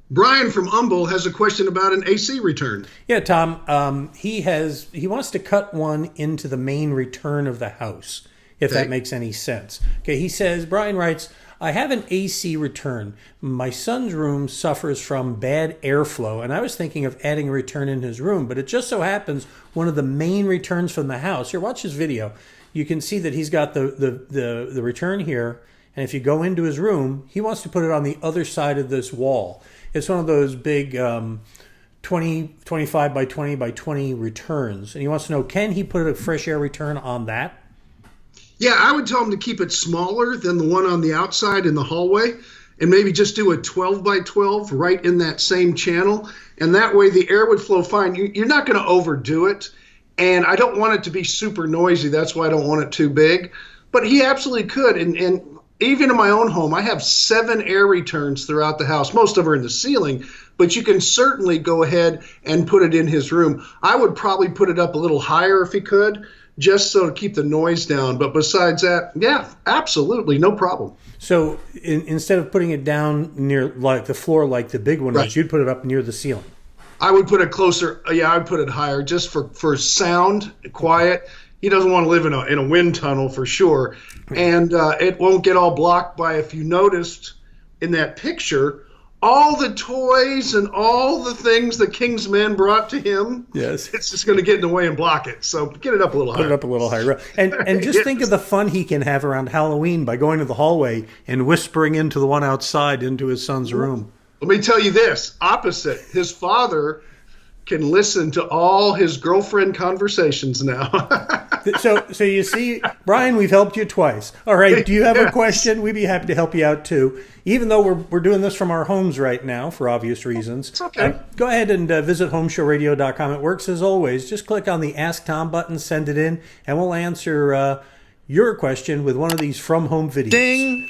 Brian from Humble has a question about an AC return. Yeah, Tom. He wants to cut one into the main return of the house, if that makes any sense. Okay, he says, Brian writes, I have an AC return. My son's room suffers from bad airflow, and I was thinking of adding a return in his room, but it just so happens one of the main returns from the house. Here, watch his video. You can see that he's got the return here, and if you go into his room, he wants to put it on the other side of this wall. It's one of those big 25 by 20 by 20 returns, and he wants to know, can he put a fresh air return on that? Yeah, I would tell him to keep it smaller than the one on the outside in the hallway, and maybe just do a 12 by 12 right in that same channel, and that way the air would flow fine. You're not going to overdo it, and I don't want it to be super noisy. That's why I don't want it too big, but he absolutely could, and even in my own home, I have 7 air returns throughout the house. Most of them are in the ceiling, but you can certainly go ahead and put it in his room. I would probably put it up a little higher if he could, just so to keep the noise down. But besides that, yeah, absolutely, no problem. So instead of putting it down near like the floor like the big one, right, you'd put it up near the ceiling. I would put it closer. Yeah, I'd put it higher just for sound, quiet. He doesn't want to live in a wind tunnel for sure. And it won't get all blocked by, if you noticed in that picture, all the toys and all the things the king's men brought to him. Yes. It's just going to get in the way and block it. So get it up a little higher. Put it up a little higher. And just think of the fun he can have around Halloween by going to the hallway and whispering into the one outside into his son's room. Let me tell you this, opposite. His father can listen to all his girlfriend conversations now. So you see, Brian, we've helped you twice. All right, do you have a question? We'd be happy to help you out too. Even though we're doing this from our homes right now for obvious reasons. It's okay. Go ahead and visit HomeShowRadio.com. It works as always. Just click on the Ask Tom button, send it in, and we'll answer your question with one of these from home videos. Ding!